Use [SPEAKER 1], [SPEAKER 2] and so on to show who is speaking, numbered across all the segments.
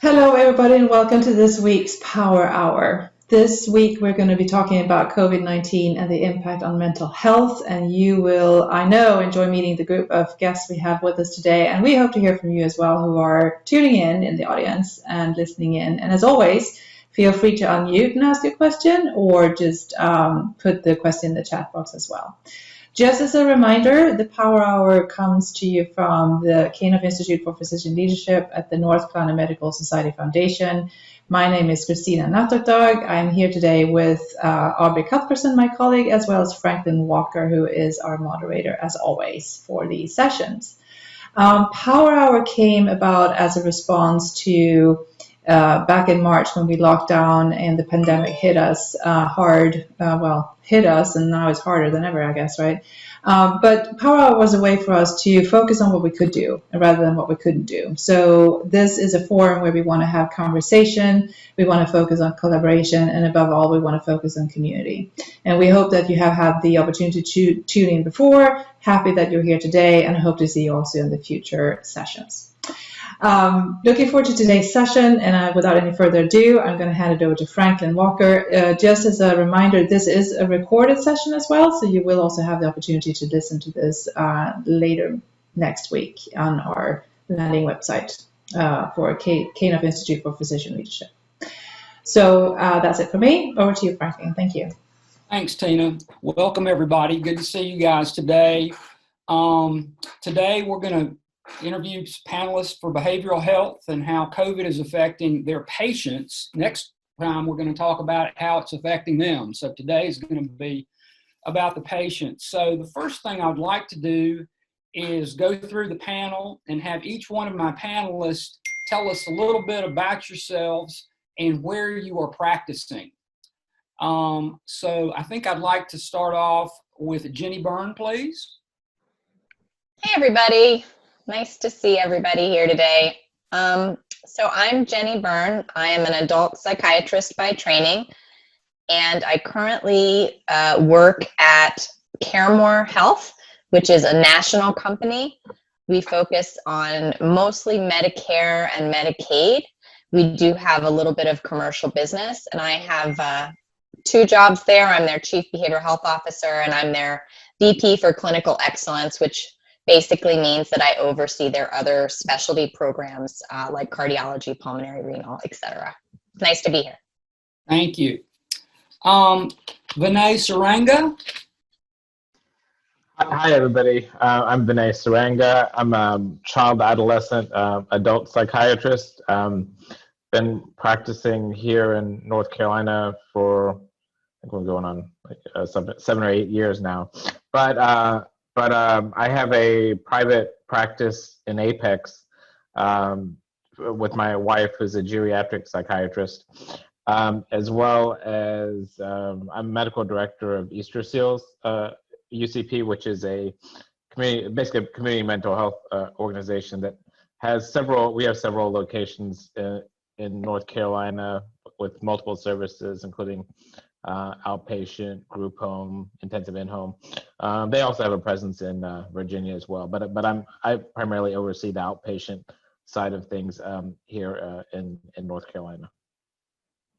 [SPEAKER 1] Hello, everybody, and welcome to this week's Power Hour. This week, we're going to be talking about COVID-19 and the impact on mental health. And you will, I know, enjoy meeting the group of guests we have with us today. And we hope to hear from you as well who are tuning in the audience and listening in. And as always, feel free to unmute and ask a question or just put the question in the chat box as well. Just as a reminder, the Power Hour comes to you from the Kanoff Institute for Physician Leadership at the North Carolina Medical Society Foundation. My name is Christina Natterdog. I'm here today with Aubrey Cuthbertson, my colleague, as well as Franklin Walker, who is our moderator, as always, for these sessions. Power Hour came about as a response to back in March when we locked down and the pandemic hit us hard, hit us, and now it's harder than ever, I guess, right? But Power Hour was a way for us to focus on what we could do rather than what we couldn't do. So this is a forum where we want to have conversation, we want to focus on collaboration, and above all, we want to focus on community. And we hope that you have had the opportunity to tune in before, happy that you're here today, and hope to see you also in the future sessions. Looking forward to today's session, and without any further ado, I'm going to hand it over to Franklin Walker. Just as a reminder, this is a recorded session as well, so you will also have the opportunity to listen to this later next week on our landing website for Kanoff Institute for Physician Leadership. So that's it for me. Over to you, Franklin. Thank you.
[SPEAKER 2] Thanks, Tina. Welcome, everybody. Good to see you guys today. Today, we're going to interview panelists for behavioral health and how COVID is affecting their patients. Next time, we're going to talk about how it's affecting them. So today is going to be about the patients. So the first thing I'd like to do is go through the panel and have each one of my panelists tell us a little bit about yourselves and where you are practicing. So I think I'd like to start off with Jenny Byrne, please.
[SPEAKER 3] Hey, everybody. Nice to see everybody here today. So I'm Jenny Byrne. I am an adult psychiatrist by training, and I currently work at CareMore Health, which is a national company. We focus on mostly Medicare and Medicaid. We do have a little bit of commercial business, and I have two jobs there. I'm their Chief Behavioral Health Officer, and I'm their VP for Clinical Excellence, which basically means that I oversee their other specialty programs like cardiology, pulmonary, renal, etc. Nice to be here.
[SPEAKER 2] Thank you. Vinay Saranga.
[SPEAKER 4] Hi, everybody. I'm Vinay Saranga. I'm a child, adolescent, adult psychiatrist. Been practicing here in North Carolina for, I think we're going on like 7 or 8 years now. But I have a private practice in Apex with my wife, who's a geriatric psychiatrist, as well as I'm medical director of Easter Seals UCP, which is basically a community mental health organization that has several. We have several locations in North Carolina with multiple services, including outpatient, group home, intensive in-home. They also have a presence in Virginia as well. But I primarily oversee the outpatient side of things here in North Carolina.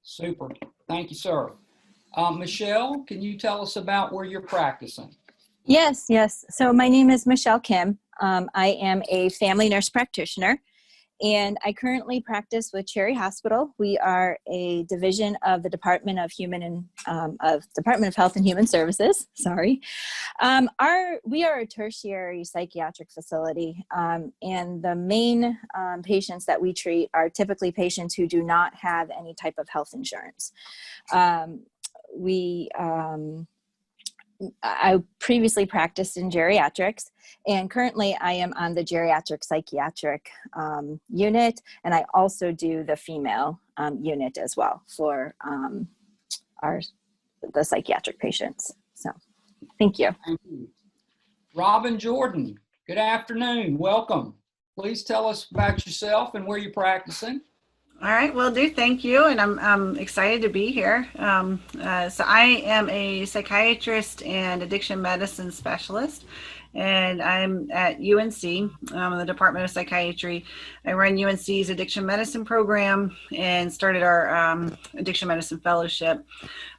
[SPEAKER 2] Super. Thank you, sir. Michelle, can you tell us about where you're practicing?
[SPEAKER 5] Yes. So my name is Michelle Kim. I am a family nurse practitioner, and I currently practice with Cherry Hospital. We are a division of the Department of Health and Human Services. Sorry, we are a tertiary psychiatric facility, and the main patients that we treat are typically patients who do not have any type of health insurance. I previously practiced in geriatrics, and currently I am on the geriatric psychiatric unit, and I also do the female unit as well for the psychiatric patients. So thank you.
[SPEAKER 2] Thank you. Robin Jordan, good afternoon. Welcome. Please tell us about yourself and where you're practicing.
[SPEAKER 6] All right, will do. Thank you, and I'm excited to be here. So I am a psychiatrist and addiction medicine specialist, and I'm at UNC, in the Department of Psychiatry. I run UNC's addiction medicine program and started our addiction medicine fellowship.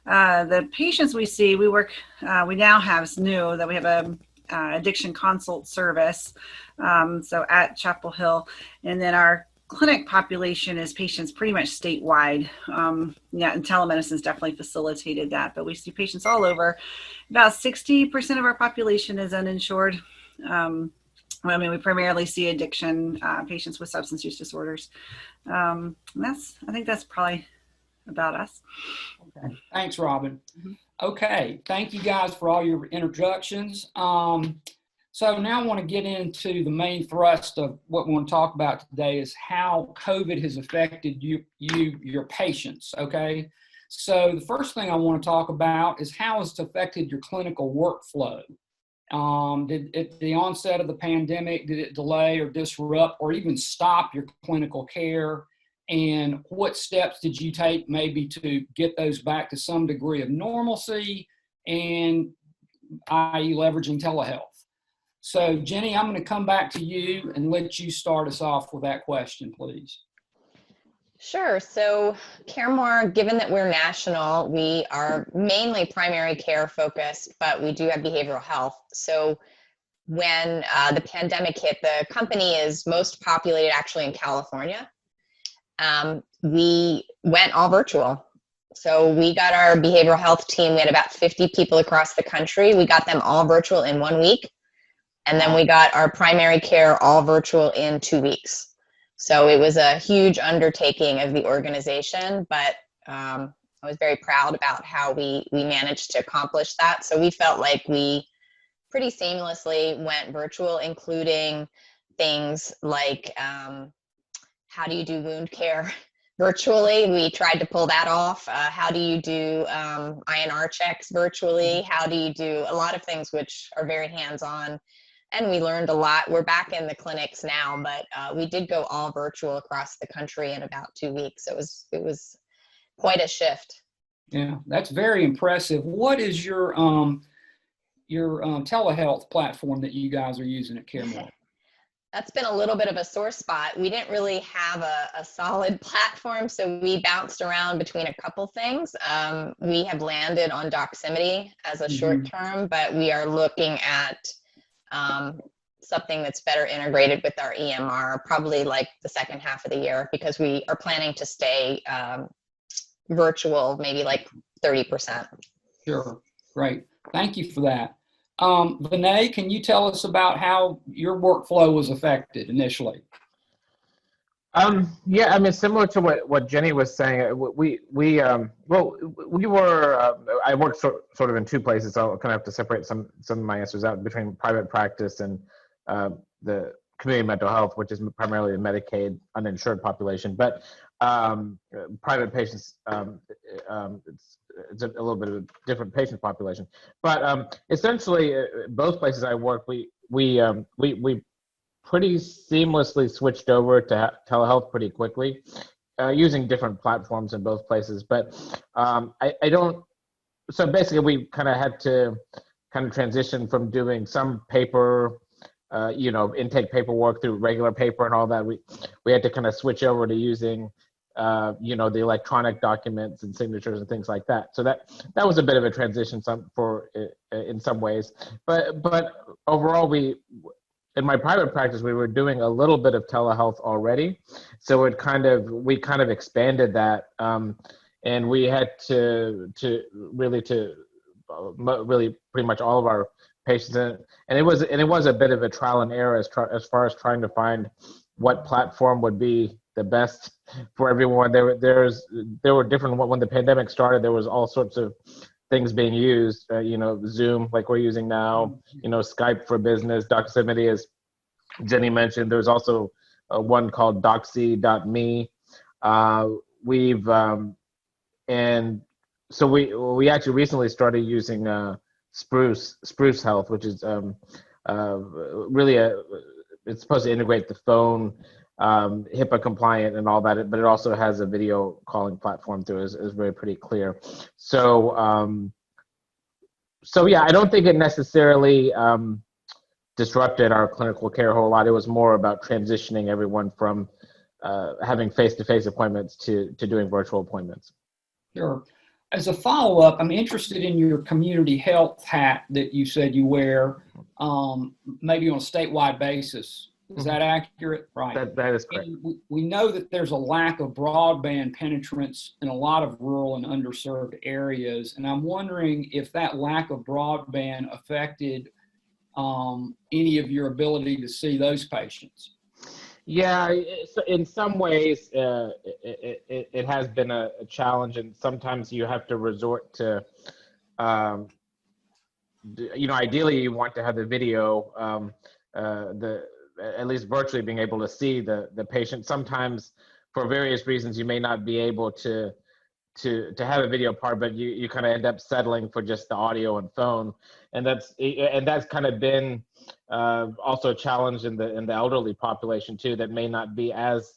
[SPEAKER 6] The patients we see, we now have, it's new, that we have a addiction consult service, so at Chapel Hill, and then our clinic population is patients pretty much statewide. Yeah, and telemedicine has definitely facilitated that, but we see patients all over. About 60% of our population is uninsured. I mean, we primarily see addiction patients with substance use disorders. I think that's probably about us.
[SPEAKER 2] Okay. Thanks, Robin. Okay, thank you guys for all your introductions. So now I want to get into the main thrust of what we want to talk about today is how COVID has affected your patients, okay? So the first thing I want to talk about is how it's affected your clinical workflow. At the onset of the pandemic, did it delay or disrupt or even stop your clinical care? And what steps did you take maybe to get those back to some degree of normalcy and i.e. leveraging telehealth? So Jenny, I'm going to come back to you and let you start us off with that question, please.
[SPEAKER 3] Sure. So CareMore, given that we're national, we are mainly primary care focused, but we do have behavioral health. So when the pandemic hit, the company is most populated actually in California. We went all virtual. So we got our behavioral health team. We had about 50 people across the country. We got them all virtual in 1 week. And then we got our primary care all virtual in 2 weeks. So it was a huge undertaking of the organization, but I was very proud about how we managed to accomplish that. So we felt like we pretty seamlessly went virtual, including things like how do you do wound care virtually? We tried to pull that off. How do you do INR checks virtually? How do you do a lot of things which are very hands-on? And we learned a lot. We're back in the clinics now, but we did go all virtual across the country in about 2 weeks. It was quite a shift.
[SPEAKER 2] Yeah, that's very impressive. What is your telehealth platform that you guys are using at CareMore?
[SPEAKER 3] That's been a little bit of a sore spot. We didn't really have a solid platform, so we bounced around between a couple things. We have landed on Doximity as a short term, but we are looking at something that's better integrated with our EMR, probably like the second half of the year, because we are planning to stay virtual, maybe like 30%.
[SPEAKER 2] Sure, great. Thank you for that. Vinay, can you tell us about how your workflow was affected initially?
[SPEAKER 4] Yeah, I mean, similar to what Jenny was saying, I worked sort of in two places, so I'll kind of have to separate some of my answers out between private practice and the community mental health, which is primarily a Medicaid uninsured population. But private patients, it's a little bit of a different patient population. But essentially, both places I work, we pretty seamlessly switched over to telehealth pretty quickly, using different platforms in both places. But so basically we kind of had to kind of transition from doing some paper, intake paperwork through regular paper and all that. We had to kind of switch over to using, the electronic documents and signatures and things like that. So that was a bit of a transition in some ways. But overall, in my private practice, we were doing a little bit of telehealth already, so we kind of expanded that, and we had to really pretty much all of our patients, and it was a bit of a trial and error as far as trying to find what platform would be the best for everyone. There were different. When the pandemic started, there was all sorts of things being used, Zoom like we're using now, Skype for business, Doximity, as Jenny mentioned. There's also one called Doxy.me. And so we actually recently started using Spruce Health, which is really it's supposed to integrate the phone HIPAA compliant and all that, but it also has a video calling platform through it. Is very pretty clear. So yeah, I don't think it necessarily disrupted our clinical care a whole lot. It was more about transitioning everyone from having face-to-face appointments to doing virtual appointments.
[SPEAKER 2] Sure. As a follow-up, I'm interested in your community health hat that you said you wear, maybe on a statewide basis. Is that accurate? Right.
[SPEAKER 4] That is correct.
[SPEAKER 2] And we know that there's a lack of broadband penetrance in a lot of rural and underserved areas. And I'm wondering if that lack of broadband affected any of your ability to see those patients.
[SPEAKER 4] Yeah, in some ways, it has been a challenge, and sometimes you have to resort to, ideally you want to have the video, at least virtually being able to see the patient. Sometimes, for various reasons, you may not be able to have a video part, but you kind of end up settling for just the audio and phone, and that's kind of been also a challenge in the elderly population too, that may not be as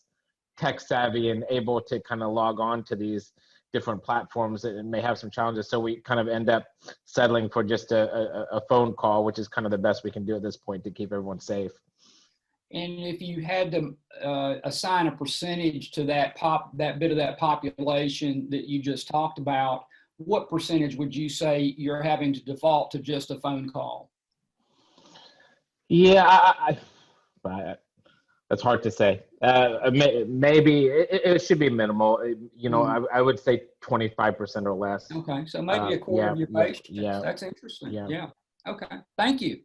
[SPEAKER 4] tech savvy and able to kind of log on to these different platforms, and may have some challenges. So we kind of end up settling for just a phone call, which is kind of the best we can do at this point to keep everyone safe.
[SPEAKER 2] And if you had to assign a percentage to that bit of that population that you just talked about, what percentage would you say you're having to default to just a phone call?
[SPEAKER 4] Yeah, that's hard to say. Maybe it should be minimal. I would say 25% or less.
[SPEAKER 2] Okay, so maybe a quarter of your patients. Yeah, that's interesting. Yeah. Okay, thank you.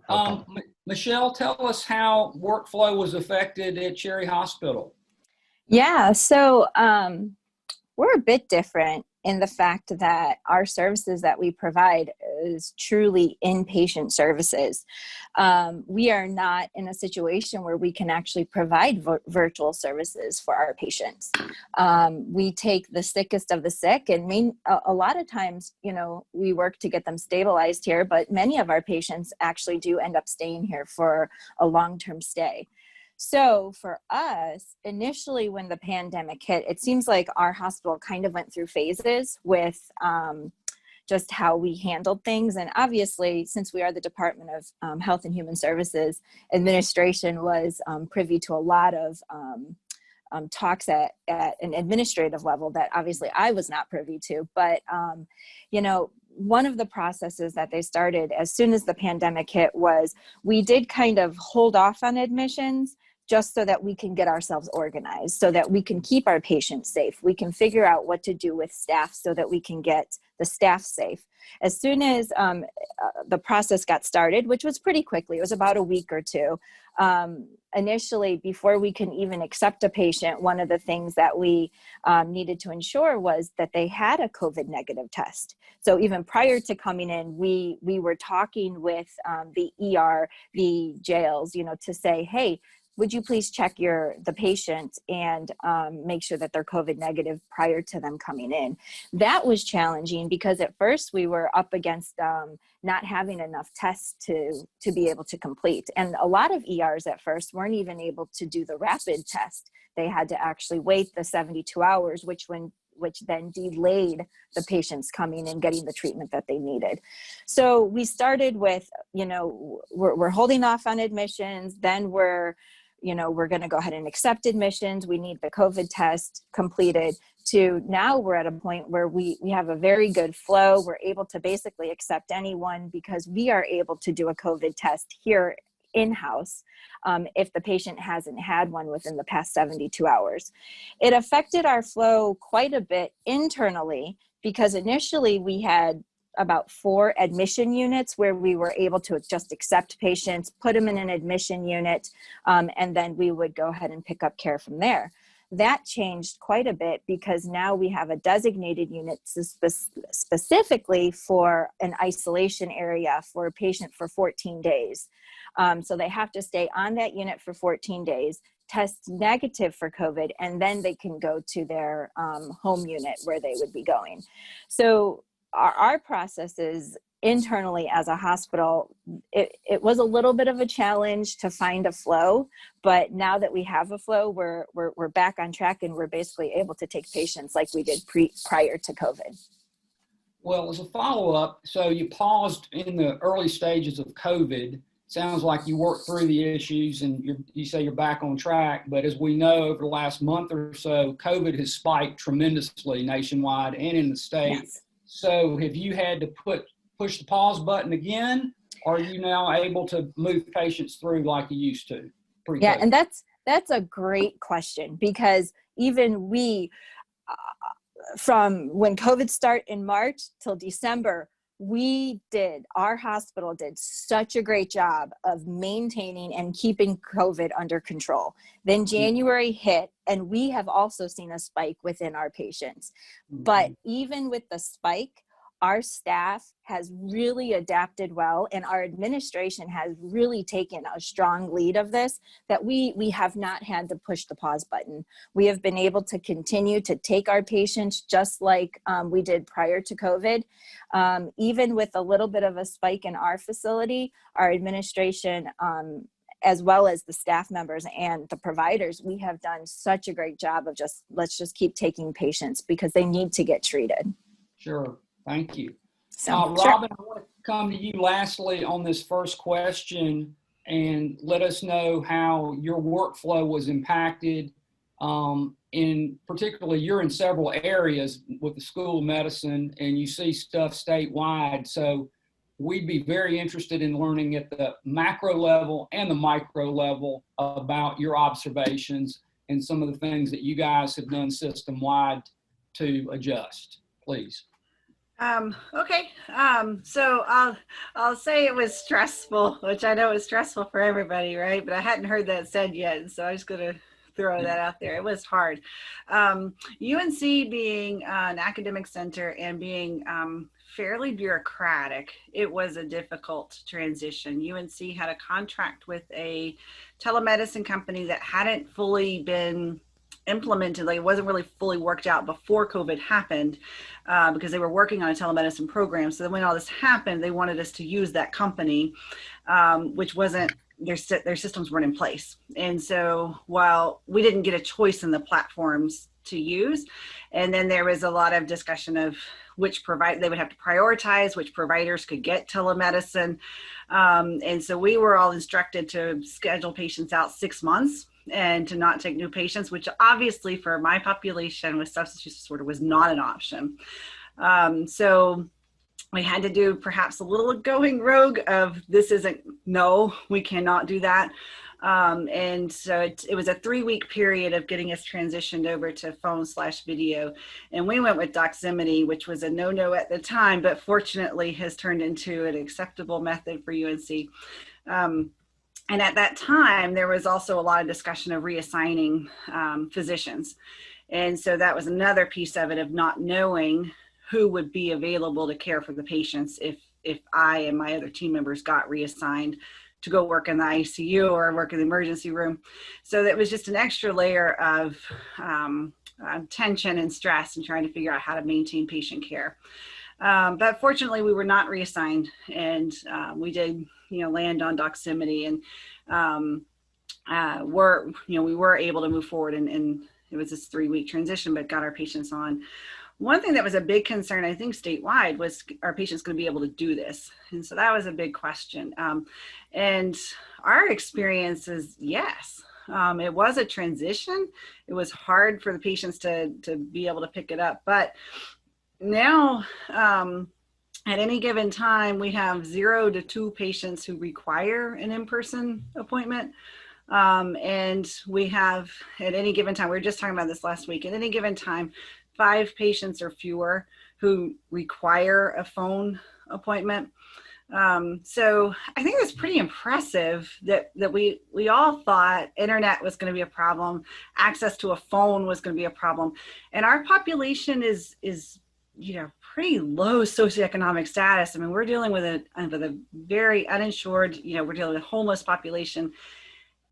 [SPEAKER 2] Okay. Michelle, tell us how workflow was affected at Cherry Hospital.
[SPEAKER 5] Yeah, so we're a bit different in the fact that our services that we provide is truly inpatient services. We are not in a situation where we can actually provide virtual services for our patients. We take the sickest of the sick, and a lot of times, we work to get them stabilized here, but many of our patients actually do end up staying here for a long-term stay. So for us, initially when the pandemic hit, it seems like our hospital kind of went through phases with just how we handled things. And obviously, since we are the Department of Health and Human Services, administration was privy to a lot of talks at an administrative level that obviously I was not privy to. But, one of the processes that they started as soon as the pandemic hit was we did kind of hold off on admissions just so that we can get ourselves organized, so that we can keep our patients safe. We can figure out what to do with staff so that we can get the staff safe. As soon as the process got started, which was pretty quickly, it was about a week or two, initially, before we can even accept a patient, one of the things that we needed to ensure was that they had a COVID negative test. So even prior to coming in, we were talking with the ER, the jails, to say, hey, would you please check the patient and make sure that they're COVID negative prior to them coming in? That was challenging because at first we were up against not having enough tests to be able to complete. And a lot of ERs at first weren't even able to do the rapid test. They had to actually wait the 72 hours, which then delayed the patients coming and getting the treatment that they needed. So we started with, we're holding off on admissions, then we're going to go ahead and accept admissions. We need the COVID test completed, to now we're at a point where we have a very good flow. We're able to basically accept anyone because we are able to do a COVID test here in-house if the patient hasn't had one within the past 72 hours. It affected our flow quite a bit internally because initially we had about 4 admission units where we were able to just accept patients, put them in an admission unit, and then we would go ahead and pick up care from there. That changed quite a bit because now we have a designated unit specifically for an isolation area for a patient for 14 days. So they have to stay on that unit for 14 days, test negative for COVID, and then they can go to their home unit where they would be going. So our process is internally as a hospital, it was a little bit of a challenge to find a flow, but now that we have a flow, we're back on track, and we're basically able to take patients like we did prior to COVID.
[SPEAKER 2] Well, as a follow-up, so you paused in the early stages of COVID. Sounds like you worked through the issues and you say you're back on track. But as we know, over the last month or so, COVID has spiked tremendously nationwide and in the state.
[SPEAKER 5] Yes.
[SPEAKER 2] So have you had to push the pause button again? Or are you now able to move patients through like you used to?
[SPEAKER 5] Yeah, and that's a great question, because even we, from when COVID started in March till December, our hospital did such a great job of maintaining and keeping COVID under control. Then January hit, and we have also seen a spike within our patients. But even with the spike, our staff has really adapted well, and our administration has really taken a strong lead of this, that we have not had to push the pause button. We have been able to continue to take our patients just like we did prior to COVID. Even with a little bit of a spike in our facility, our administration, as well as the staff members and the providers, we have done such a great job of let's just keep taking patients because they need to get treated.
[SPEAKER 2] Sure. Thank you.
[SPEAKER 5] So,
[SPEAKER 2] Robin, I want to come to you lastly on this first question and let us know how your workflow was impacted. In particularly, you're in several areas with the School of Medicine and you see stuff statewide. So we'd be very interested in learning at the macro level and the micro level about your observations and some of the things that you guys have done system-wide to adjust, please.
[SPEAKER 6] Okay. So I'll say it was stressful, which I know is stressful for everybody, right? But I hadn't heard that said yet, so I'm just going to throw that out there. It was hard. UNC being an academic center and being fairly bureaucratic, it was a difficult transition. UNC had a contract with a telemedicine company that hadn't fully been implemented. Like, it wasn't really fully worked out before COVID happened, because they were working on a telemedicine program. So then when all this happened, they wanted us to use that company, which wasn't, their systems weren't in place. And so while we didn't get a choice in the platforms to use, and then there was a lot of discussion of which they would have to prioritize, which providers could get telemedicine. And so we were all instructed to schedule patients out 6 months and to not take new patients, which obviously for my population with substance use disorder was not an option. So we had to do perhaps a little going rogue of no, we cannot do that. And so it was a 3-week period of getting us transitioned over to phone/video. And we went with Doximity, which was a no-no at the time, but fortunately has turned into an acceptable method for UNC. And at that time, there was also a lot of discussion of reassigning physicians. And so that was another piece of it, of not knowing who would be available to care for the patients if I and my other team members got reassigned to go work in the ICU or work in the emergency room. So that was just an extra layer of tension and stress and trying to figure out how to maintain patient care. But fortunately, we were not reassigned, and we did, land on Doximity, and we were able to move forward, and it was this 3-week transition, but got our patients on. One thing that was a big concern, I think, statewide was, are patients going to be able to do this? And so that was a big question. And our experience is yes. It was a transition. It was hard for the patients to be able to pick it up. But now, at any given time, we have 0 to 2 patients who require an in-person appointment. And we have, at any given time, we were just talking about this last week, at any given time, 5 patients or fewer who require a phone appointment. So I think it's pretty impressive that we all thought internet was going to be a problem, access to a phone was going to be a problem, and our population is pretty low socioeconomic status. I mean, we're dealing with a very uninsured, we're dealing with a homeless population,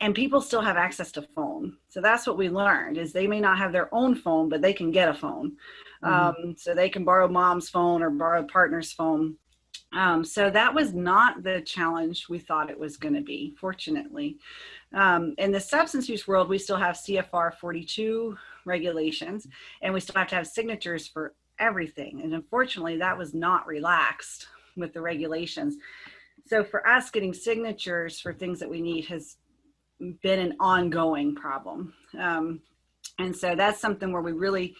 [SPEAKER 6] and people still have access to phone. So that's what we learned, is they may not have their own phone, but they can get a phone. So they can borrow mom's phone or borrow partner's phone. So that was not the challenge we thought it was going to be, fortunately. In the substance use world, we still have CFR 42 regulations, and we still have to have signatures for everything. And unfortunately, that was not relaxed with the regulations. So for us, getting signatures for things that we need has been an ongoing problem. And so that's something where we really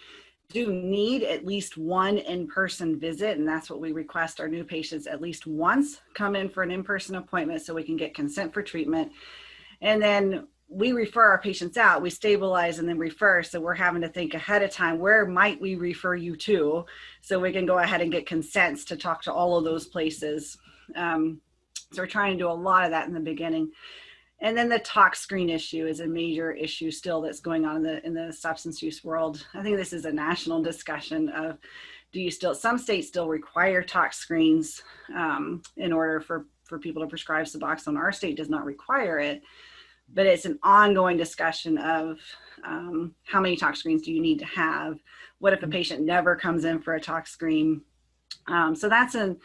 [SPEAKER 6] do need at least one in-person visit, and that's what we request our new patients at least once come in for an in-person appointment so we can get consent for treatment. And then we refer our patients out, we stabilize and then refer. So we're having to think ahead of time, where might we refer you to? So we can go ahead and get consents to talk to all of those places. So we're trying to do a lot of that in the beginning. And then the tox screen issue is a major issue still that's going on in the substance use world. I think this is a national discussion of, some states still require tox screens in order for people to prescribe Suboxone. Our state does not require it, but it's an ongoing discussion of how many tox screens do you need to have? What if a patient never comes in for a tox screen? So that's an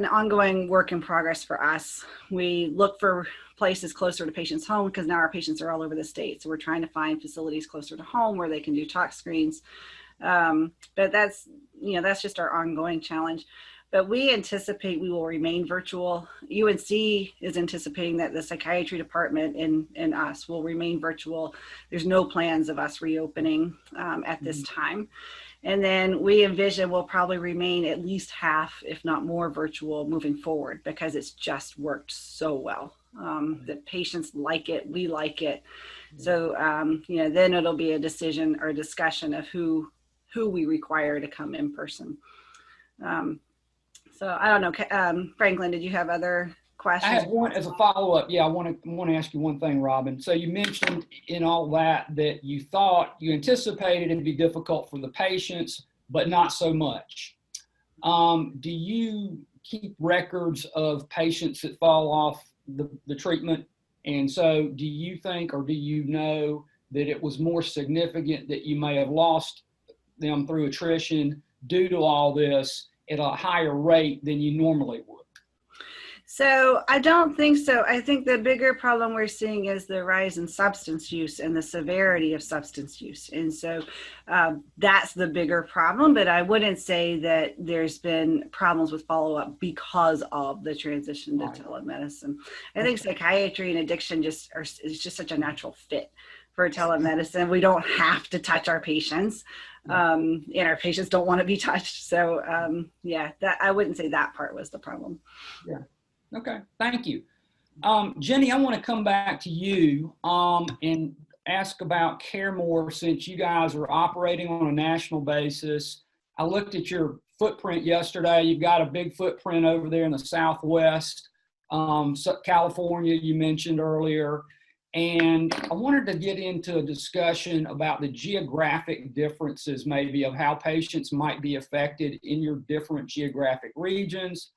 [SPEAKER 6] ongoing work in progress for us. We look for places closer to patients' home because now our patients are all over the state. So we're trying to find facilities closer to home where they can do tox screens. But that's just our ongoing challenge. But we anticipate we will remain virtual. UNC is anticipating that the psychiatry department and us will remain virtual. There's no plans of us reopening at this time. And then we envision we'll probably remain at least half, if not more, virtual moving forward because it's just worked so well. The patients like it, we like it. So, then it'll be a decision or a discussion of who we require to come in person. So I don't know, Franklin, did you have other questions?
[SPEAKER 2] I have one as a follow-up. Yeah, I want to ask you one thing, Robin. So you mentioned in all that you anticipated it'd be difficult for the patients, but not so much. Do you keep records of patients that fall off the treatment? And so do you think, or do you know that it was more significant that you may have lost them through attrition due to all this at a higher rate than you normally would?
[SPEAKER 6] So I don't think so. I think the bigger problem we're seeing is the rise in substance use and the severity of substance use. And so that's the bigger problem, but I wouldn't say that there's been problems with follow-up because of the transition to telemedicine. I think psychiatry and addiction is just such a natural fit for telemedicine. We don't have to touch our patients. And our patients don't want to be touched. So I wouldn't say that part was the problem.
[SPEAKER 2] Yeah. Okay. Thank you. Jenny, I want to come back to you and ask about CareMore since you guys are operating on a national basis. I looked at your footprint yesterday. You've got a big footprint over there in the Southwest, California, you mentioned earlier. And I wanted to get into a discussion about the geographic differences maybe of how patients might be affected in your different geographic regions.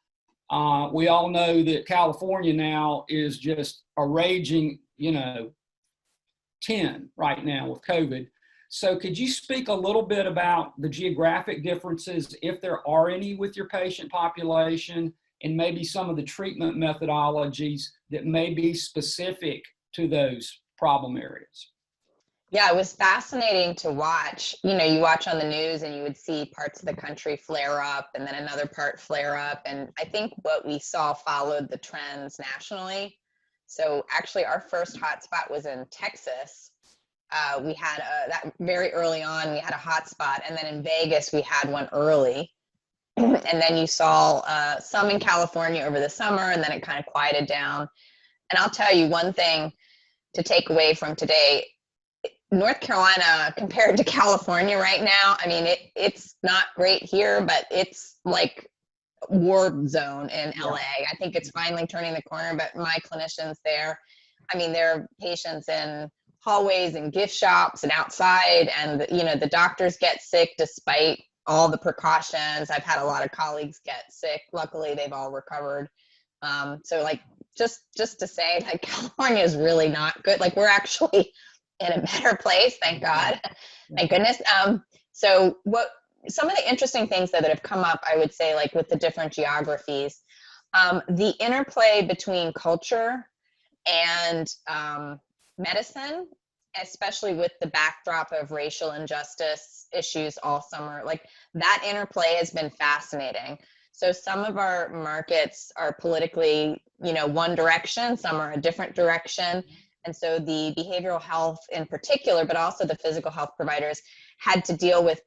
[SPEAKER 2] We all know that California now is just a raging, 10 right now with COVID. So could you speak a little bit about the geographic differences, if there are any, with your patient population, and maybe some of the treatment methodologies that may be specific to those problem areas?
[SPEAKER 3] Yeah, it was fascinating to watch. You watch on the news and you would see parts of the country flare up and then another part flare up. And I think what we saw followed the trends nationally. So actually our first hotspot was in Texas. We had that very early on, we had a hotspot. And then in Vegas, we had one early. And then you saw some in California over the summer, and then it kind of quieted down. And I'll tell you one thing to take away from today. North Carolina compared to California right now, I mean, it's not great here, but it's like war zone in LA. I think it's finally turning the corner, but my clinicians there, I mean, there are patients in hallways and gift shops and outside, and the doctors get sick despite all the precautions. I've had a lot of colleagues get sick. Luckily, they've all recovered. So like, just to say, like, California is really not good. Like, we're actually in a better place, thank God, thank goodness. So what some of the interesting things that have come up, I would say, like with the different geographies, the interplay between culture and medicine, especially with the backdrop of racial injustice issues all summer, like that interplay has been fascinating. So some of our markets are politically, one direction, some are a different direction. And so the behavioral health in particular, but also the physical health providers had to deal with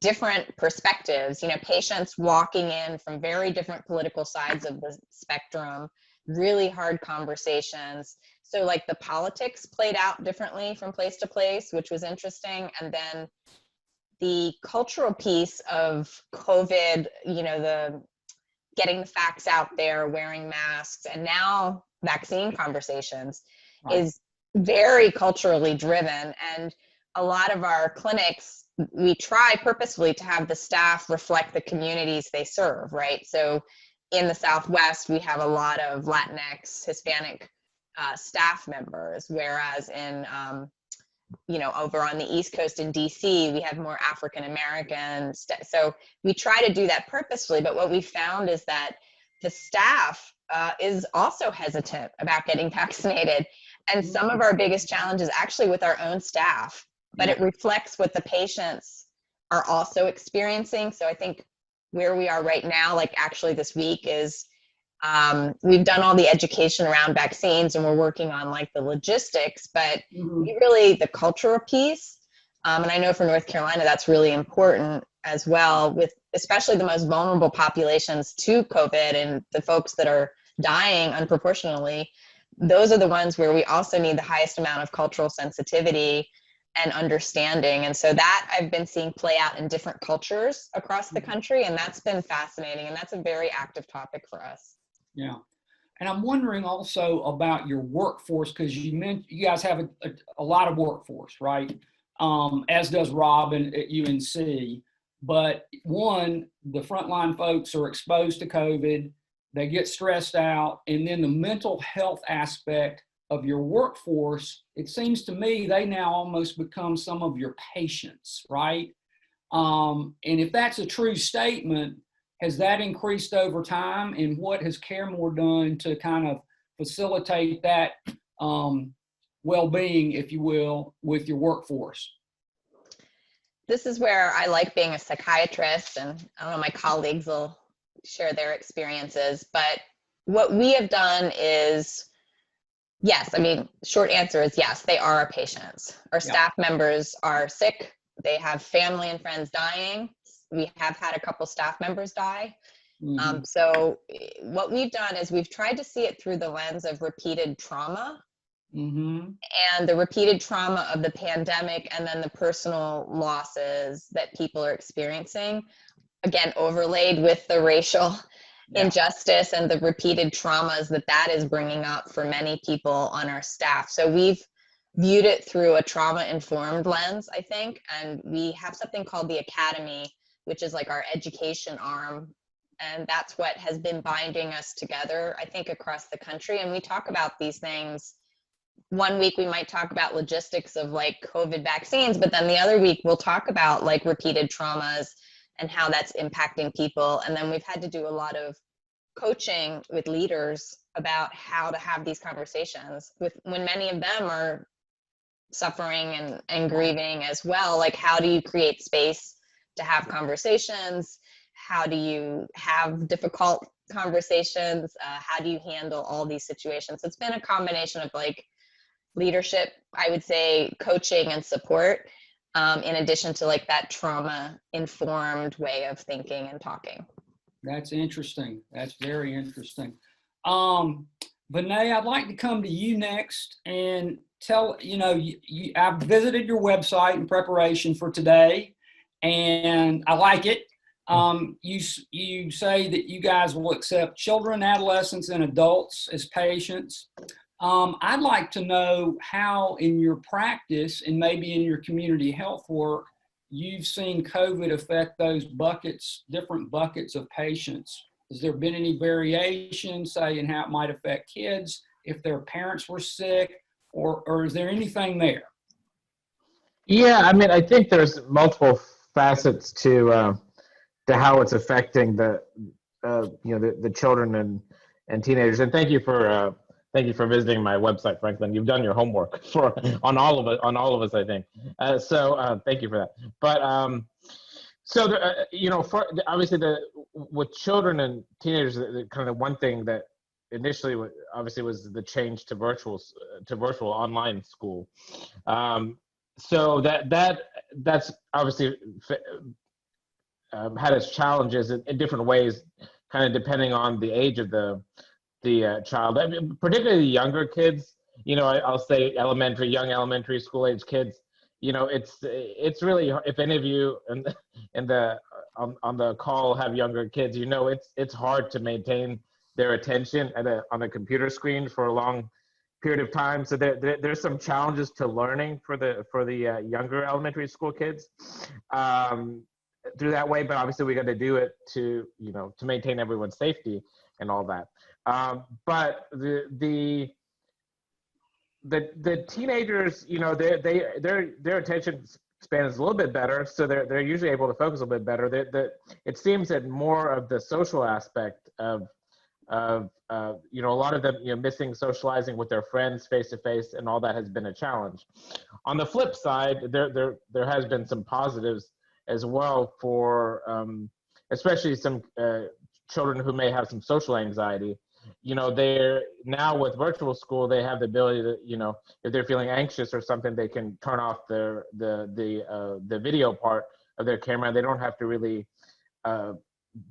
[SPEAKER 3] different perspectives, patients walking in from very different political sides of the spectrum, really hard conversations. So like the politics played out differently from place to place, which was interesting. And then the cultural piece of COVID, the getting the facts out there, wearing masks, and now vaccine conversations is very culturally driven. And a lot of our clinics, we try purposefully to have the staff reflect the communities they serve, right? So in the Southwest, we have a lot of Latinx, Hispanic staff members, whereas in, over on the East Coast in DC, we have more African Americans. So we try to do that purposefully, but what we found is that the staff is also hesitant about getting vaccinated. And some of our biggest challenges actually with our own staff, but it reflects what the patients are also experiencing. So I think where we are right now, like actually this week is, we've done all the education around vaccines and we're working on like the logistics, but really the cultural piece. And I know for North Carolina, that's really important as well, with especially the most vulnerable populations to COVID and the folks that are dying unproportionately. Those are the ones where we also need the highest amount of cultural sensitivity and understanding. And so that I've been seeing play out in different cultures across the country. And that's been fascinating. And that's a very active topic for us.
[SPEAKER 2] Yeah. And I'm wondering also about your workforce, because you mentioned you guys have a lot of workforce, right? As does Robin at UNC. But one, the frontline folks are exposed to COVID, they get stressed out, and then the mental health aspect of your workforce, it seems to me they now almost become some of your patients, right? And if that's a true statement, has that increased over time, and what has CareMore done to kind of facilitate that well-being, if you will, with your workforce?
[SPEAKER 3] This is where I like being a psychiatrist, and I don't know, my colleagues will share their experiences, but what we have done is, yes, I mean, short answer is yes, they are our patients. Our staff members are sick. They have family and friends dying. We have had a couple staff members die. So what we've done is we've tried to see it through the lens of repeated trauma and the repeated trauma of the pandemic, and then the personal losses that people are experiencing, again, overlaid with the racial injustice and the repeated traumas that is bringing up for many people on our staff. So we've viewed it through a trauma-informed lens, I think, and we have something called the Academy, which is like our education arm. And that's what has been binding us together, I think, across the country. And we talk about these things. One week we might talk about logistics of like COVID vaccines, but then the other week we'll talk about like repeated traumas and how that's impacting people. And then we've had to do a lot of coaching with leaders about how to have these conversations when many of them are suffering and grieving as well. Like, how do you create space to have conversations? How do you have difficult conversations? How do you handle all these situations? So it's been a combination of like leadership, I would say, coaching and support, in addition to like that trauma-informed way of thinking and talking. That's
[SPEAKER 2] interesting. That's very interesting. Vinay, I'd like to come to you next and tell, I've visited your website in preparation for today, and I like it. You say that you guys will accept children, adolescents, and adults as patients. I'd like to know how in your practice and maybe in your community health work, you've seen COVID affect those buckets, different buckets of patients. Has there been any variation, say, in how it might affect kids if their parents were sick, or is there anything there?
[SPEAKER 4] Yeah, I mean, I think there's multiple facets to how it's affecting the the children and teenagers. And thank you for visiting my website, Franklin. You've done your homework on all of us, I think. So thank you for that. But obviously with children and teenagers, the kind of one thing that initially obviously was the change to virtual online school. So that's obviously had its challenges in different ways, kind of depending on the age of the child. I mean, particularly younger kids. I'll say young elementary school age kids. It's really, if any of you on the call have younger kids, it's hard to maintain their attention on a computer screen for a long period of time. So there's some challenges to learning for the younger elementary school kids through that way. But obviously we got to do it to maintain everyone's safety and all that. But the teenagers, their attention span is a little bit better, so they're usually able to focus a little bit better. It seems that more of the social aspect of a lot of them missing socializing with their friends face to face, and all that has been a challenge. On the flip side, there has been some positives as well for especially some children who may have some social anxiety. They're now with virtual school, they have the ability to, if they're feeling anxious or something, they can turn off the video part of their camera. They don't have to really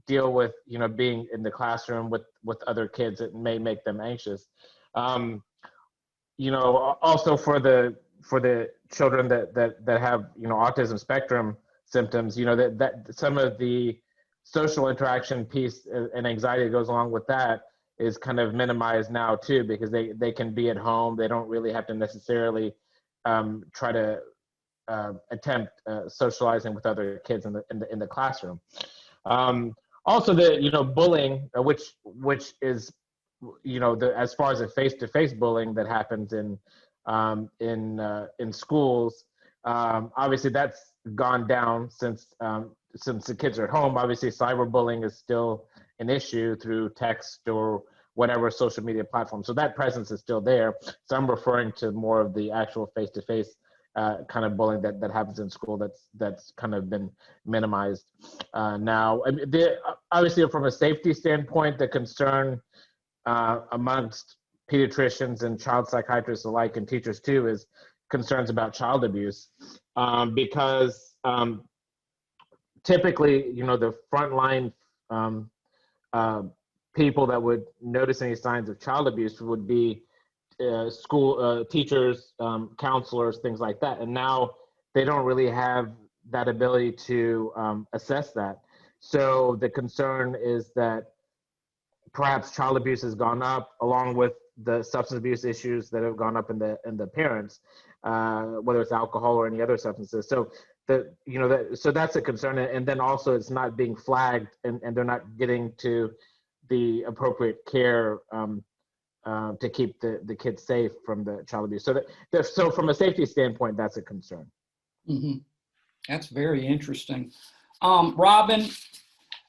[SPEAKER 4] deal with, being in the classroom with other kids that may make them anxious. Also for the children that have, autism spectrum symptoms, that some of the social interaction piece and anxiety that goes along with that is kind of minimized now too, because they can be at home. They don't really have to necessarily try to attempt socializing with other kids in the classroom. Also, the bullying, which is as far as the face-to-face bullying that happens in schools, obviously that's gone down since the kids are at home. Obviously, cyberbullying is still an issue through text or whatever social media platform. So that presence is still there. So I'm referring to more of the actual face-to-face kind of bullying that happens in school that's kind of been minimized now. I mean, obviously, from a safety standpoint, the concern amongst pediatricians and child psychiatrists alike, and teachers too, is concerns about child abuse, because typically, the frontline people that would notice any signs of child abuse would be school teachers, counselors, things like that. And now they don't really have that ability to assess that. So the concern is that perhaps child abuse has gone up along with the substance abuse issues that have gone up in the parents, whether it's alcohol or any other substances. So so that's a concern. And then also it's not being flagged, and they're not getting to the appropriate care to keep the kids safe from the child abuse. So from a safety standpoint, that's a concern.
[SPEAKER 2] Mm-hmm. That's very interesting. Robin,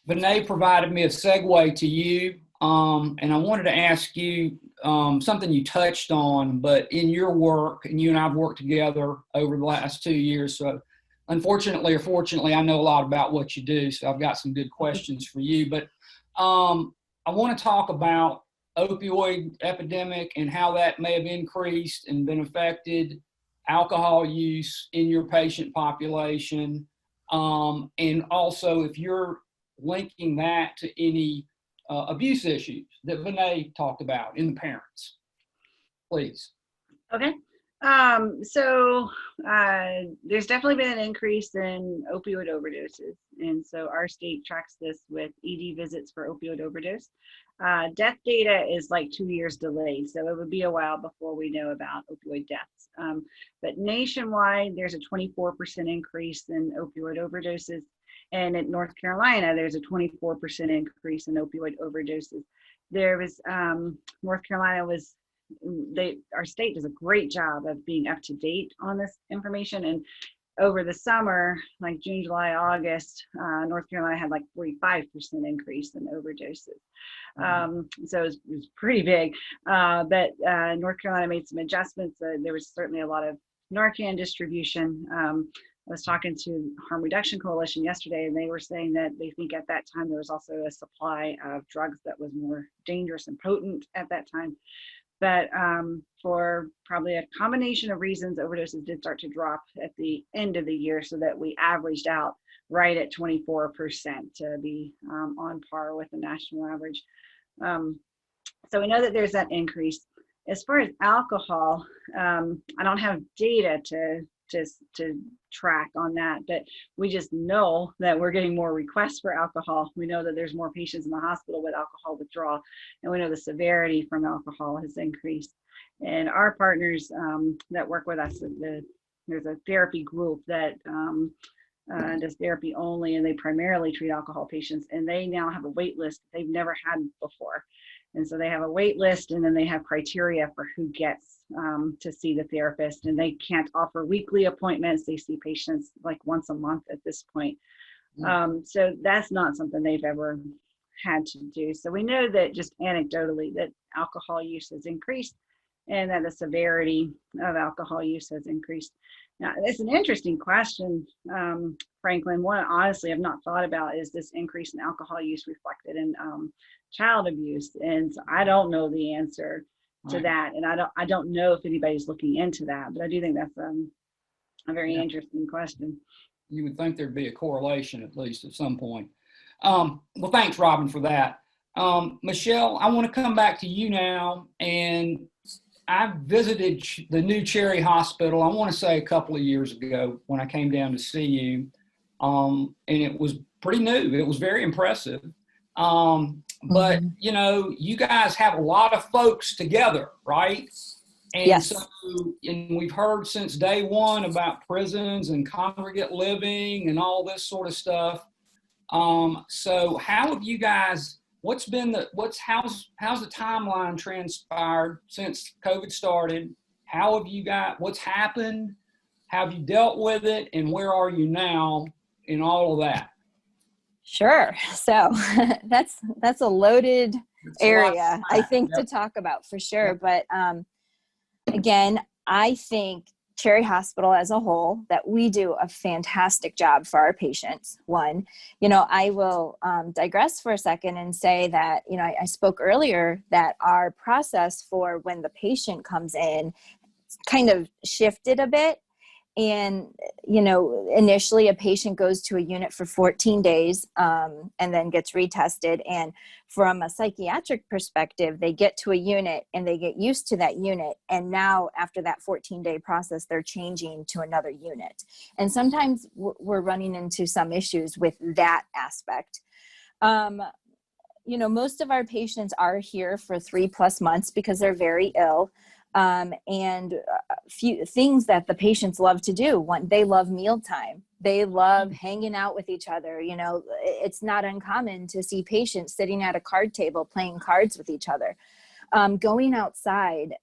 [SPEAKER 2] Vinay provided me a segue to you, and I wanted to ask you something you touched on, but in your work, and you and I have worked together over the last 2 years, so unfortunately or fortunately, I know a lot about what you do, so I've got some good questions for you. But I want to talk about opioid epidemic and how that may have increased and been affected, alcohol use in your patient population, and also if you're linking that to any abuse issues that Vinay talked about in the parents, please.
[SPEAKER 6] Okay. So there's definitely been an increase in opioid overdoses. And so our state tracks this with ED visits for opioid overdose. Death data is like 2 years delayed. So it would be a while before we know about opioid deaths. But nationwide, there's a 24% increase in opioid overdoses. And in North Carolina, there's a 24% increase in opioid overdoses. There was, North Carolina was, our state does a great job of being up to date on this information, and over the summer, like June, July, August, North Carolina had like 45% increase in overdoses. So it was pretty big. But North Carolina made some adjustments. There was certainly a lot of Narcan distribution. I was talking to Harm Reduction Coalition yesterday, and they were saying that they think at that time there was also a supply of drugs that was more dangerous and potent at that time. But for probably a combination of reasons, overdoses did start to drop at the end of the year, so that we averaged out right at 24% to be on par with the national average. So we know that there's that increase. As far as alcohol, I don't have data to track on that, but we just know that we're getting more requests for alcohol. We know that there's more patients in the hospital with alcohol withdrawal, and we know the severity from alcohol has increased. And our partners that work with us, there's a therapy group that does therapy only, and they primarily treat alcohol patients, and they now have a wait list they've never had before. And so they have a wait list, and then they have criteria for who gets to see the therapist, and they can't offer weekly appointments. They see patients like once a month at this point. So that's not something they've ever had to do. So we know that just anecdotally that alcohol use has increased, and that the severity of alcohol use has increased. Now, it's an interesting question, Franklin. One honestly I've not thought about is this increase in alcohol use reflected in child abuse, and so I don't know the answer to that, and I don't know if anybody's looking into that, but I do think that's a very interesting question.
[SPEAKER 2] You would think there'd be a correlation at least at some point. Well, thanks, Robin, for that. Michelle, I want to come back to you now, and I visited the new Cherry Hospital, I want to say a couple of years ago when I came down to see you, and it was pretty new. It was very impressive. But, you know, you guys have a lot of folks together, right? And
[SPEAKER 5] yes.
[SPEAKER 2] So, and we've heard since day one about prisons and congregate living and all this sort of stuff. So how have you guys, how's the timeline transpired since COVID started? How have you what's happened? How have you dealt with it? And where are you now in all of that?
[SPEAKER 5] Sure. So that's a loaded area, I think, to talk about for sure. But again, I think Cherry Hospital as a whole, that we do a fantastic job for our patients. One, you know, I will digress for a second and say that, you know, I spoke earlier that our process for when the patient comes in kind of shifted a bit. And, you know, initially a patient goes to a unit for 14 days and then gets retested. And from a psychiatric perspective, they get to a unit and they get used to that unit. And now after that 14-day process, they're changing to another unit. And sometimes we're running into some issues with that aspect. You know, most of our patients are here for 3+ months because they're very ill. And few things that the patients love to do. One, they love mealtime. They love hanging out with each other. You know, it's not uncommon to see patients sitting at a card table playing cards with each other. Going outside,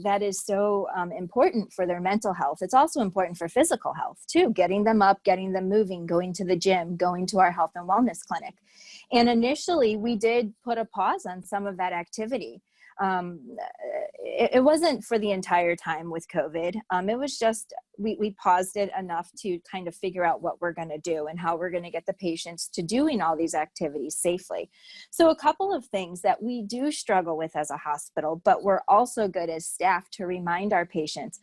[SPEAKER 5] that is so important for their mental health. It's also important for physical health too, getting them up, getting them moving, going to the gym, going to our health and wellness clinic. And initially we did put a pause on some of that activity. It wasn't for the entire time with COVID. It was just, we paused it enough to kind of figure out what we're going to do and how we're going to get the patients to doing all these activities safely. So a couple of things that we do struggle with as a hospital, but we're also good as staff to remind our patients,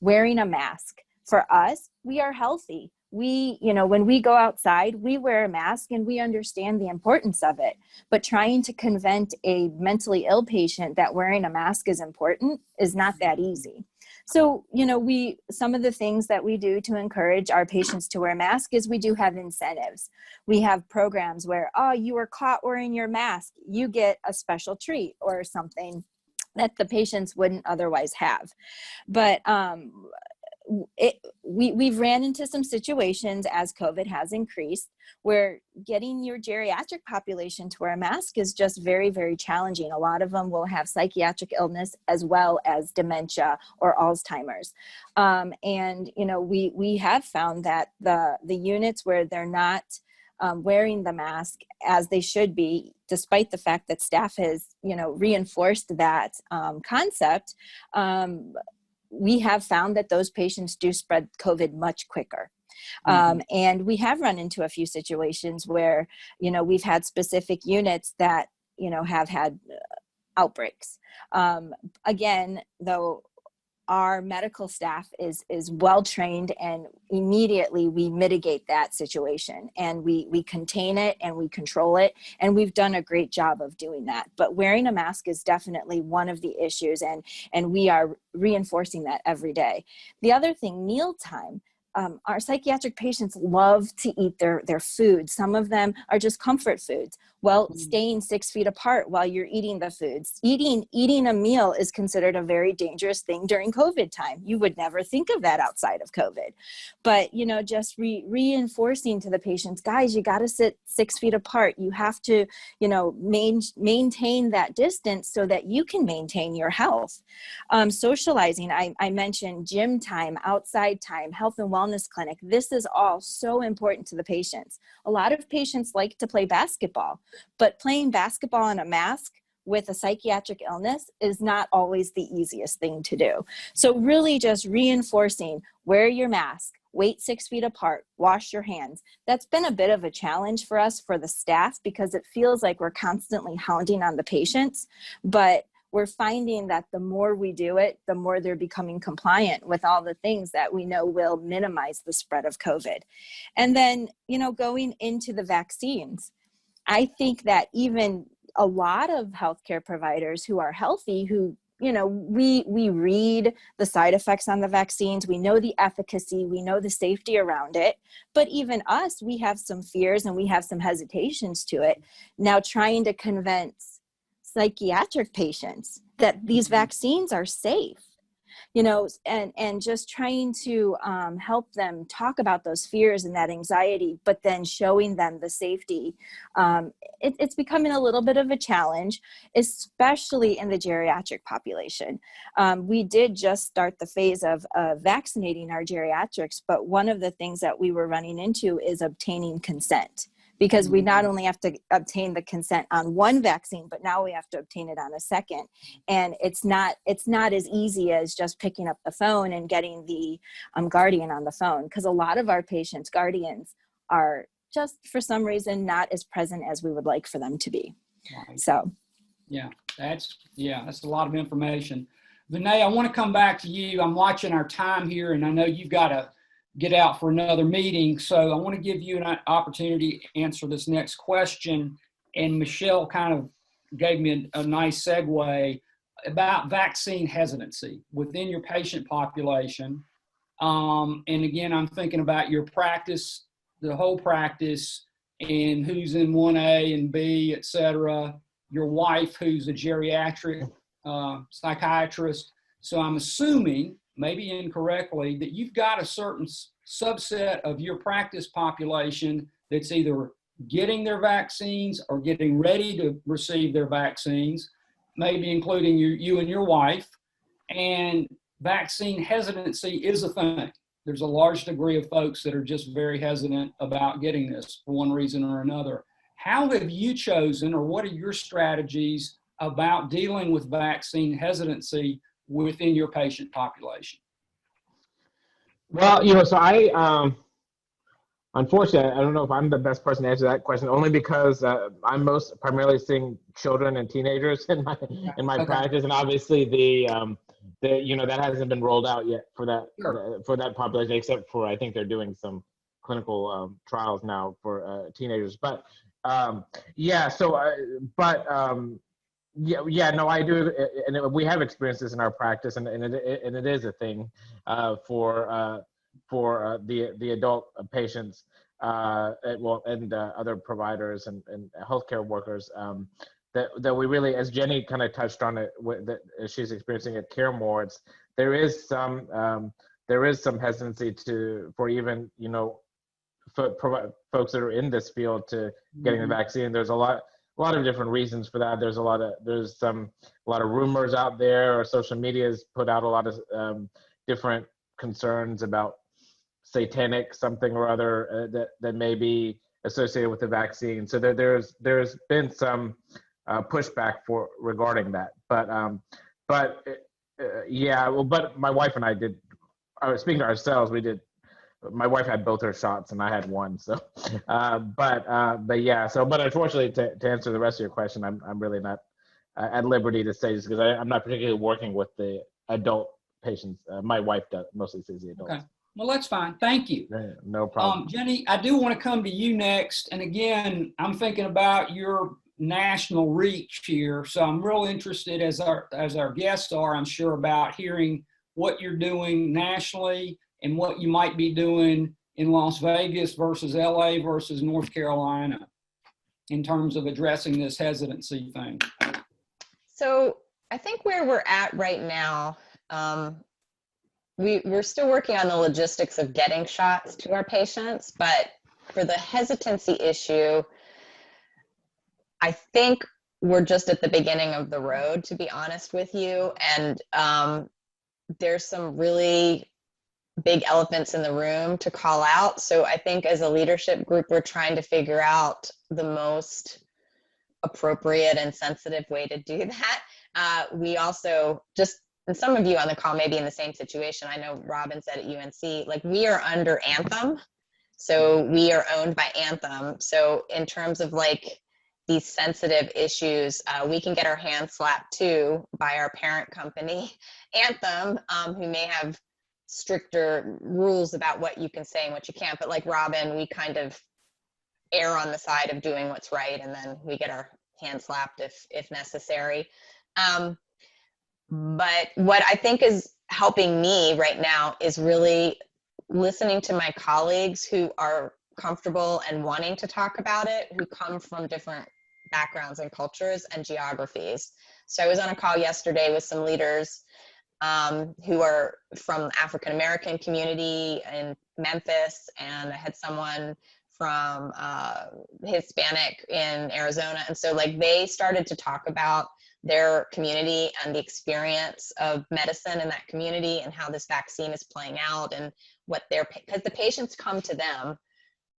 [SPEAKER 5] wearing a mask. For us, we are healthy. We, you know, when we go outside, we wear a mask and we understand the importance of it. But trying to convince a mentally ill patient that wearing a mask is important is not that easy. So, you know, some of the things that we do to encourage our patients to wear a mask is we do have incentives. We have programs where, oh, you were caught wearing your mask, you get a special treat or something that the patients wouldn't otherwise have. But we've ran into some situations as COVID has increased where getting your geriatric population to wear a mask is just very, very challenging. A lot of them will have psychiatric illness as well as dementia or Alzheimer's. And, you know, we have found that the units where they're not wearing the mask as they should be, despite the fact that staff has, you know, reinforced that concept, we have found that those patients do spread COVID much quicker. And we have run into a few situations where, you know, we've had specific units that, you know, have had outbreaks. Again, though, our medical staff is well trained, and immediately we mitigate that situation, and we contain it and we control it, and we've done a great job of doing that. But wearing a mask is definitely one of the issues, and we are reinforcing that every day. The other thing, mealtime. Our psychiatric patients love to eat their food. Some of them are just comfort foods. Well, staying 6 feet apart while you're eating the foods. Eating a meal is considered a very dangerous thing during COVID time. You would never think of that outside of COVID. But, you know, just reinforcing to the patients, guys, you got to sit 6 feet apart. You have to, you know, maintain that distance so that you can maintain your health. Socializing, I mentioned gym time, outside time, health and wellness clinic. This is all so important to the patients. A lot of patients like to play basketball, but playing basketball in a mask with a psychiatric illness is not always the easiest thing to do. So really just reinforcing, wear your mask, wait 6 feet apart, wash your hands. That's been a bit of a challenge for us, for the staff, because it feels like we're constantly hounding on the patients, but we're finding that the more we do it, the more they're becoming compliant with all the things that we know will minimize the spread of COVID. And then, you know, going into the vaccines, I think that even a lot of healthcare providers who are healthy, who, you know, we read the side effects on the vaccines, we know the efficacy, we know the safety around it, but even us, we have some fears and we have some hesitations to it. Now trying to convince psychiatric patients that these vaccines are safe, you know, and just trying to help them talk about those fears and that anxiety, but then showing them the safety. It's becoming a little bit of a challenge, especially in the geriatric population. We did just start the phase of vaccinating our geriatrics, but one of the things that we were running into is obtaining consent. Because we not only have to obtain the consent on one vaccine, but now we have to obtain it on a second. And it's not as easy as just picking up the phone and getting the guardian on the phone. Because a lot of our patients' guardians are just, for some reason, not as present as we would like for them to be. Right. So.
[SPEAKER 2] That's a lot of information. Vinay, I want to come back to you. I'm watching our time here, and I know you've got to get out for another meeting. So I want to give you an opportunity to answer this next question. And Michelle kind of gave me a nice segue about vaccine hesitancy within your patient population. And again, I'm thinking about your practice, the whole practice, and who's in 1A and B, et cetera. Your wife, who's a geriatric psychiatrist. So I'm assuming, maybe incorrectly, that you've got a certain subset of your practice population that's either getting their vaccines or getting ready to receive their vaccines, maybe including you and your wife. And vaccine hesitancy is a thing. There's a large degree of folks that are just very hesitant about getting this for one reason or another. How have you chosen, or what are your strategies about dealing with vaccine hesitancy within your patient population?
[SPEAKER 4] Well, you know, so I, unfortunately, I don't know if I'm the best person to answer that question, only because I'm most primarily seeing children and teenagers in my practice, and obviously the you know, that hasn't been rolled out yet for that population, except for I think they're doing some clinical trials now for teenagers. But no, I do, and we have experienced this in our practice, and it is a thing for the adult patients, and other providers and healthcare workers, that we really, as Jenny kind of touched on it, that she's experiencing at CareMore, there is some there is some hesitancy for even, folks that are in this field to getting the vaccine. There's a lot of different reasons for that. There's a lot of rumors out there, or social media has put out a lot of different concerns about satanic something or other that may be associated with the vaccine. So there's been some pushback regarding that. But my wife and I did. Speaking to ourselves, we did. My wife had both her shots and I had one. So, but yeah. So, but unfortunately, to answer the rest of your question, I'm really not at liberty to say this because I'm not particularly working with the adult patients. My wife mostly sees the adults.
[SPEAKER 2] Okay. Well, that's fine. Thank you.
[SPEAKER 4] No problem.
[SPEAKER 2] Jenny, I do want to come to you next. And again, I'm thinking about your national reach here. So I'm real interested, as our guests are, I'm sure, about hearing what you're doing nationally and what you might be doing in Las Vegas versus LA versus North Carolina in terms of addressing this hesitancy thing.
[SPEAKER 3] So I think where we're at right now, we're still working on the logistics of getting shots to our patients, but for the hesitancy issue, I think we're just at the beginning of the road, to be honest with you. And there's some really big elephants in the room to call out. So I think as a leadership group, we're trying to figure out the most appropriate and sensitive way to do that. We also and some of you on the call may be in the same situation. I know Robin said at UNC, like, we are under Anthem. So we are owned by Anthem. So in terms of like these sensitive issues, we can get our hands slapped too by our parent company, Anthem, who may have stricter rules about what you can say and what you can't. But like Robin, we kind of err on the side of doing what's right, and then we get our hands slapped if necessary. But what I think is helping me right now is really listening to my colleagues who are comfortable and wanting to talk about it, who come from different backgrounds and cultures and geographies. So I was on a call yesterday with some leaders who are from African American community in Memphis, and I had someone from Hispanic in Arizona. And so like they started to talk about their community and the experience of medicine in that community and how this vaccine is playing out, and what because the patients come to them,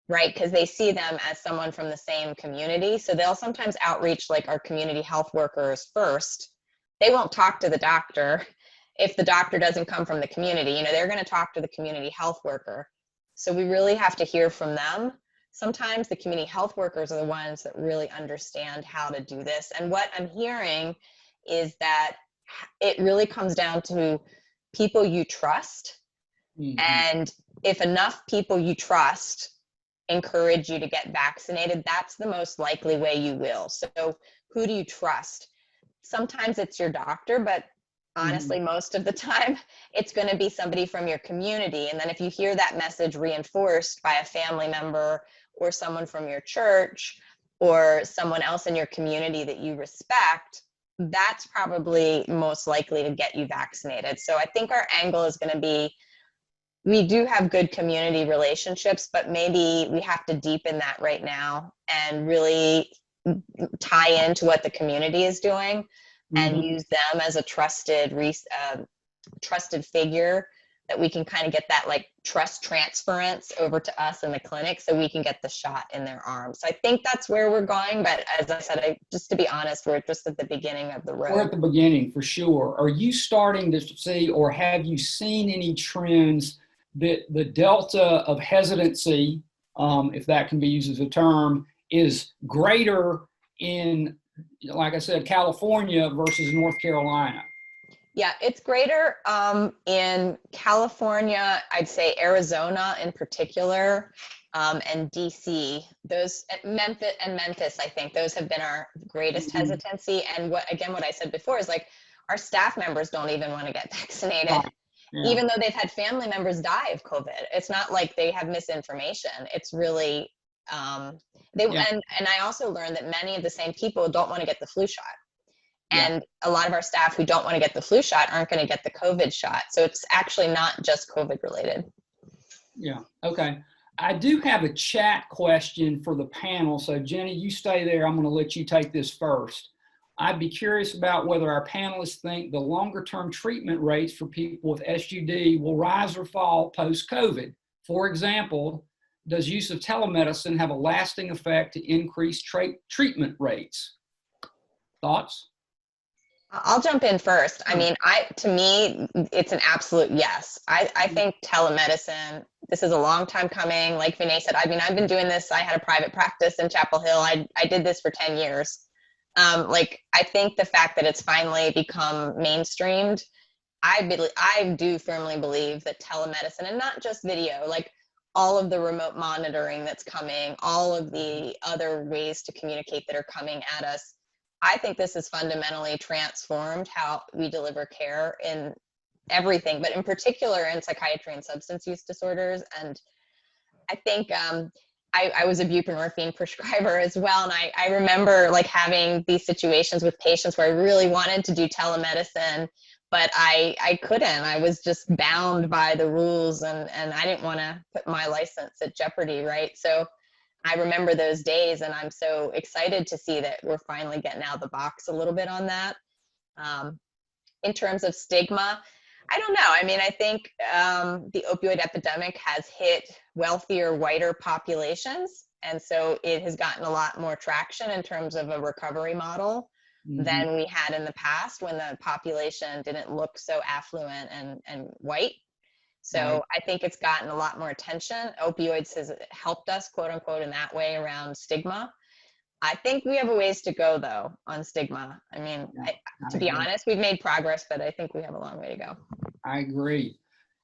[SPEAKER 3] right? Because they see them as someone from the same community. So they'll sometimes outreach like our community health workers first. They won't talk to the doctor if the doctor doesn't come from the community. They're going to talk to the community health worker. So we really have to hear from them. Sometimes the community health workers are the ones that really understand how to do this. And what I'm hearing is that it really comes down to people you trust. Mm-hmm. And if enough people you trust encourage you to get vaccinated, that's the most likely way you will. So who do you trust? Sometimes it's your doctor, but honestly, most of the time, it's going to be somebody from your community. And then if you hear that message reinforced by a family member or someone from your church or someone else in your community that you respect, that's probably most likely to get you vaccinated. So I think our angle is going to be, we do have good community relationships, but maybe we have to deepen that right now and really tie into what the community is doing. And use them as a trusted figure that we can kind of get that like trust transference over to us in the clinic so we can get the shot in their arm. So I think that's where we're going. But as I said, just to be honest, we're just at the beginning of the road.
[SPEAKER 2] We're at the beginning for sure. Are you starting to see, or have you seen any trends that the delta of hesitancy, if that can be used as a term, is greater in, like I said, California versus North Carolina?
[SPEAKER 3] Yeah, it's greater in California, I'd say Arizona in particular, and DC. Those, Memphis, I think those have been our greatest hesitancy. And what I said before is like our staff members don't even want to get vaccinated, even though they've had family members die of COVID. It's not like they have misinformation. It's really and I also learned that many of the same people don't want to get the flu shot. And a lot of our staff who don't want to get the flu shot aren't going to get the COVID shot. So it's actually not just COVID related.
[SPEAKER 2] Yeah, okay. I do have a chat question for the panel. So Jenny, you stay there. I'm going to let you take this first. I'd be curious about whether our panelists think the longer term treatment rates for people with SUD will rise or fall post-COVID. For example, does use of telemedicine have a lasting effect to increase treatment rates? Thoughts?
[SPEAKER 3] I'll jump in first. I mean, to me, it's an absolute yes. I think telemedicine, this is a long time coming. Like Vinay said, I mean, I've been doing this. I had a private practice in Chapel Hill. I did this for 10 years. I think the fact that it's finally become mainstreamed, I do firmly believe that telemedicine, and not just video, like all of the remote monitoring that's coming, all of the other ways to communicate that are coming at us, I think this has fundamentally transformed how we deliver care in everything, but in particular in psychiatry and substance use disorders. And I think I was a buprenorphine prescriber as well. And I remember like having these situations with patients where I really wanted to do telemedicine, but I couldn't. I was just bound by the rules, and I didn't want to put my license at jeopardy, right? So I remember those days, and I'm so excited to see that we're finally getting out of the box a little bit on that. In terms of stigma, I don't know. I mean, I think the opioid epidemic has hit wealthier, whiter populations. And so it has gotten a lot more traction in terms of a recovery model than we had in the past, when the population didn't look so affluent and white. So I think it's gotten a lot more attention. Opioids has helped us, quote unquote, in that way around stigma. I think we have a ways to go, though, on stigma. I mean, to be honest, we've made progress, but I think we have a long way to go.
[SPEAKER 2] I agree.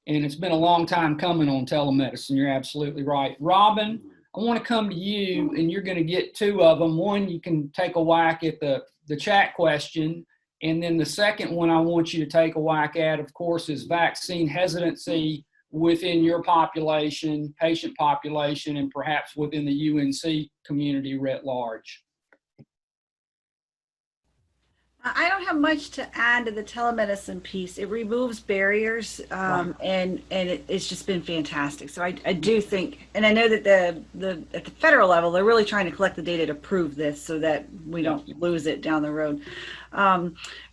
[SPEAKER 2] And it's been a long time coming on telemedicine. You're absolutely right. Robin, I want to come to you, and you're going to get two of them. One, you can take a whack at the chat question. And then the second one I want you to take a whack at, of course, is vaccine hesitancy within your population, patient population, and perhaps within the UNC community writ large.
[SPEAKER 6] I don't have much to add to the telemedicine piece. It removes barriers, and it's just been fantastic. So I do think, and I know that the at the federal level, they're really trying to collect the data to prove this so that we don't lose it down the road.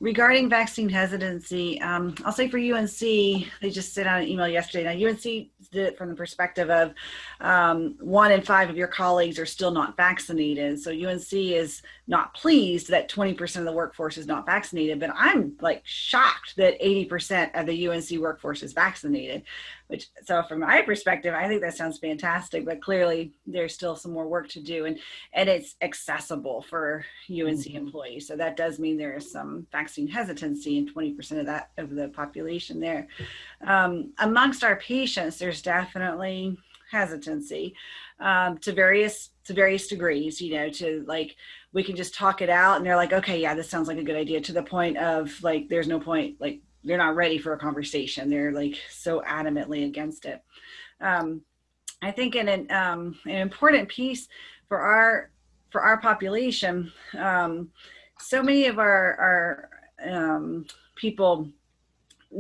[SPEAKER 6] Regarding vaccine hesitancy, I'll say for UNC, they just sent out an email yesterday. Now, UNC did it from the perspective of 1 in 5 of your colleagues are still not vaccinated. So UNC is not pleased that 20% of the workforce is not vaccinated, but I'm like shocked that 80% of the UNC workforce is vaccinated. So from my perspective, I think that sounds fantastic, but clearly there's still some more work to do, and it's accessible for UNC employees. So that does mean there is some vaccine hesitancy in 20% of that of the population there. Amongst our patients, there's definitely hesitancy to various degrees, to like, we can just talk it out and they're like, okay, yeah, this sounds like a good idea, to the point of like, there's no point, like they're not ready for a conversation. They're like so adamantly against it. I think an important piece for our population, so many of our people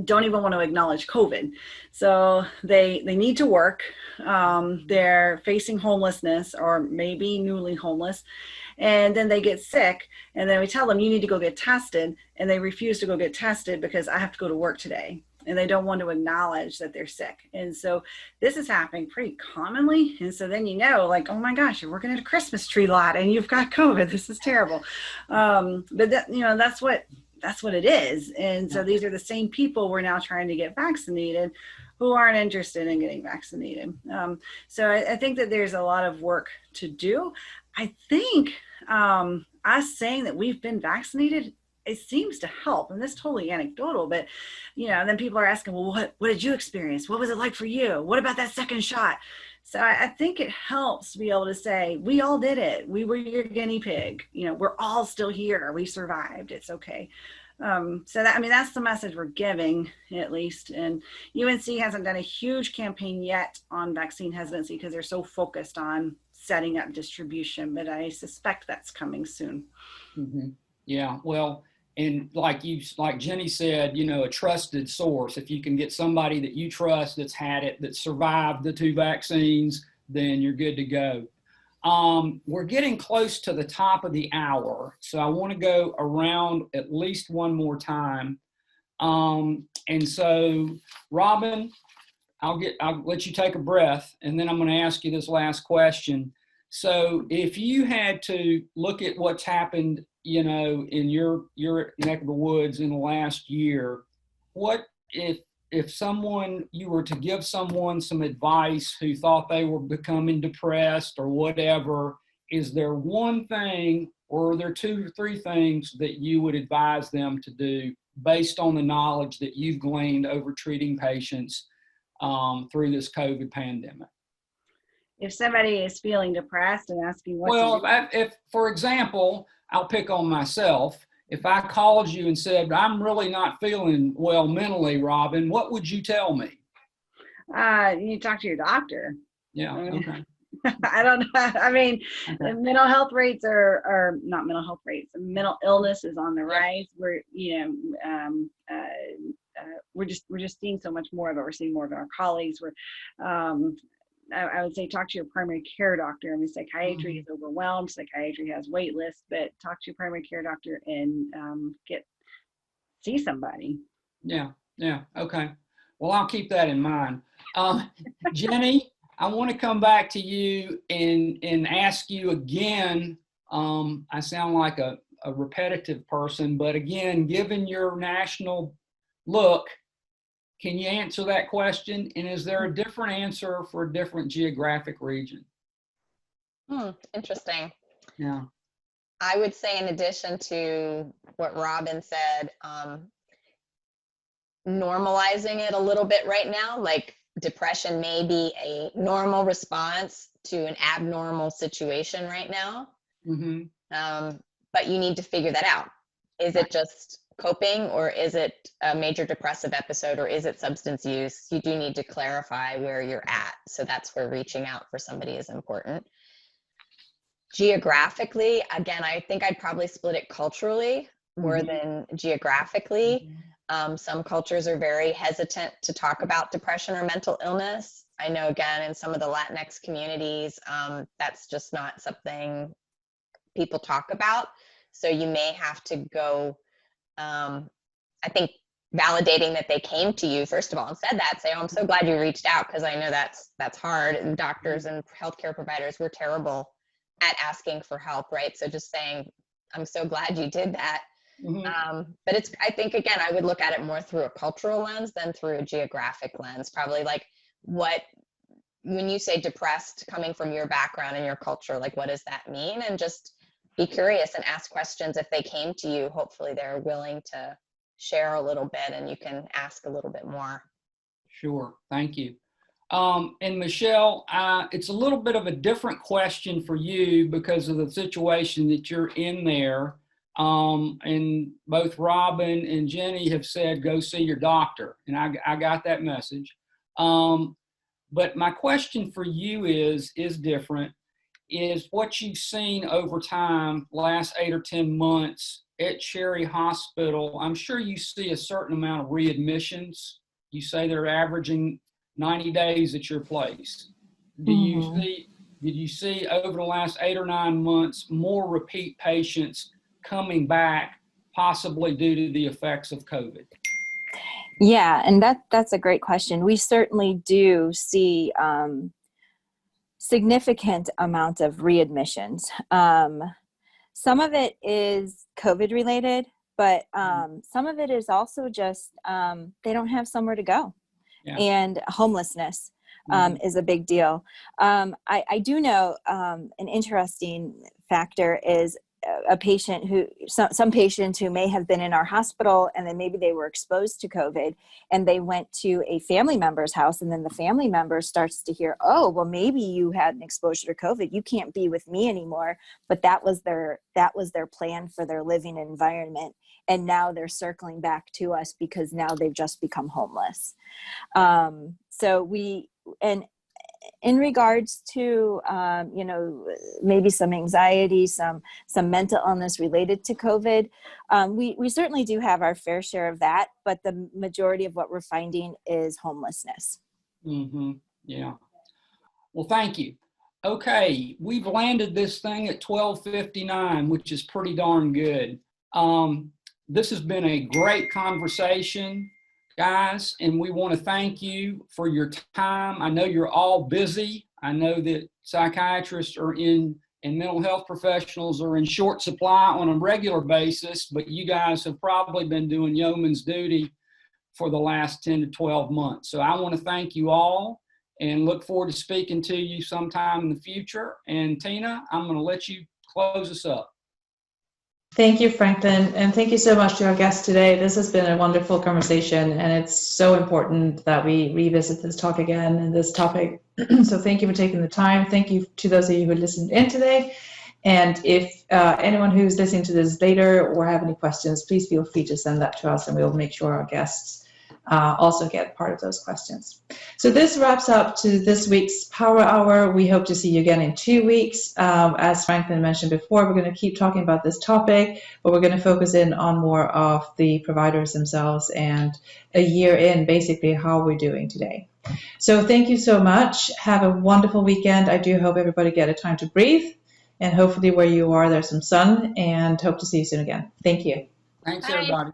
[SPEAKER 6] don't even want to acknowledge COVID. So they need to work. They're facing homelessness or maybe newly homeless. And then they get sick, and then we tell them, you need to go get tested. And they refuse to go get tested because I have to go to work today. And they don't want to acknowledge that they're sick. And so this is happening pretty commonly. And so then, like, oh my gosh, you're working at a Christmas tree lot and you've got COVID. This is terrible. But that, that's what it is. And so these are the same people we're now trying to get vaccinated who aren't interested in getting vaccinated. So I think that there's a lot of work to do. I think us saying that we've been vaccinated, it seems to help. And this is totally anecdotal, but then people are asking, well, what did you experience? What was it like for you? What about that second shot? So I think it helps to be able to say, we all did it. We were your guinea pig. We're all still here. We survived. It's okay. So that's the message we're giving, at least. And UNC hasn't done a huge campaign yet on vaccine hesitancy because they're so focused on setting up distribution, but I suspect that's coming soon.
[SPEAKER 2] Yeah, well, And like Jenny said, a trusted source. If you can get somebody that you trust that's had it, that survived the 2 vaccines, then you're good to go. We're getting close to the top of the hour, so I want to go around at least one more time. And so, Robin, I'll let you take a breath, and then I'm going to ask you this last question. So, if you had to look at what's happened, in your neck of the woods in the last year, what if you were to give someone some advice who thought they were becoming depressed or whatever, is there one thing or are there 2 or 3 things that you would advise them to do based on the knowledge that you've gleaned over treating patients through this COVID pandemic?
[SPEAKER 6] If somebody is feeling depressed and asking what
[SPEAKER 2] Well,
[SPEAKER 6] to do.
[SPEAKER 2] if for example, I'll pick on myself. If I called you and said, I'm really not feeling well mentally, Robin, what would you tell me?
[SPEAKER 6] You talk to your doctor.
[SPEAKER 2] Yeah, okay.
[SPEAKER 6] I don't know. I mean,
[SPEAKER 2] Okay.
[SPEAKER 6] mental health rates are not mental health rates. Mental illness is on the rise. We're we're just seeing so much more of it. We're seeing more of our colleagues. I would say talk to your primary care doctor. I mean, psychiatry is overwhelmed. Psychiatry has wait lists, but talk to your primary care doctor and see somebody.
[SPEAKER 2] Yeah, okay. Well, I'll keep that in mind. Jenny, I want to come back to you and ask you again. I sound like a repetitive person, but again, given your national look, can you answer that question? And is there a different answer for a different geographic region?
[SPEAKER 3] Interesting.
[SPEAKER 2] Yeah.
[SPEAKER 3] I would say, in addition to what Robin said, normalizing it a little bit right now, like depression may be a normal response to an abnormal situation right now. But you need to figure that out. Is it just coping, or is it a major depressive episode, or is it substance use? You do need to clarify where you're at. So that's where reaching out for somebody is important. Geographically, again, I think I'd probably split it culturally more than geographically. Some cultures are very hesitant to talk about depression or mental illness. I know, again, in some of the Latinx communities, that's just not something people talk about. So you may have to go, I think, validating that they came to you, first of all, and said that, say, oh, I'm so glad you reached out, because I know that's hard. And doctors and healthcare providers, we're terrible at asking for help, right? So just saying, I'm so glad you did that. But I think, again, I would look at it more through a cultural lens than through a geographic lens. Probably like, when you say depressed, coming from your background and your culture, like, what does that mean? And just be curious and ask questions. If they came to you, hopefully they're willing to share a little bit and you can ask a little bit more.
[SPEAKER 2] Sure, thank you. And Michelle, it's a little bit of a different question for you because of the situation that you're in there. And both Robin and Jenny have said, go see your doctor. And I got that message. But my question for you is different, is what you've seen over time, last 8 or 10 months at Cherry Hospital. I'm sure you see a certain amount of readmissions. You say they're averaging 90 days at your place. Did you see over the last 8 or 9 months more repeat patients coming back, possibly due to the effects of COVID?
[SPEAKER 5] Yeah, and that's a great question. We certainly do see significant amount of readmissions. Some of it is COVID related, but some of it is also just they don't have somewhere to go. Yeah. And homelessness is a big deal. I do know an interesting factor is a patient who, some patients who may have been in our hospital and then maybe they were exposed to COVID and they went to a family member's house, and then the family member starts to hear, oh, well, maybe you had an exposure to COVID. You can't be with me anymore. But that was their plan for their living environment. And now they're circling back to us because now they've just become homeless. in regards to, maybe some anxiety, some mental illness related to COVID, we certainly do have our fair share of that, but the majority of what we're finding is homelessness.
[SPEAKER 2] Mm-hmm. Yeah. Well, thank you. Okay, we've landed this thing at 12:59, which is pretty darn good. This has been a great conversation, guys, and we want to thank you for your time. I know you're all busy. I know that psychiatrists are and mental health professionals are in short supply on a regular basis, but you guys have probably been doing yeoman's duty for the last 10 to 12 months. So I want to thank you all and look forward to speaking to you sometime in the future. And Tina, I'm going to let you close us up.
[SPEAKER 1] Thank you, Franklin, and thank you so much to our guests today. This has been a wonderful conversation, and it's so important that we revisit this talk again and this topic. So thank you for taking the time. Thank you to those of you who listened in today. And if anyone who's listening to this later or have any questions, please feel free to send that to us, and we'll make sure our guests also get part of those questions. So this wraps up to this week's Power Hour. We hope to see you again in 2 weeks. As Franklin mentioned before, we're going to keep talking about this topic, but we're going to focus in on more of the providers themselves and a year in, basically, how we're doing today. So thank you so much. Have a wonderful weekend. I do hope everybody get a time to breathe, and hopefully where you are, there's some sun, and hope to see you soon again. Thank you.
[SPEAKER 2] Thanks, everybody.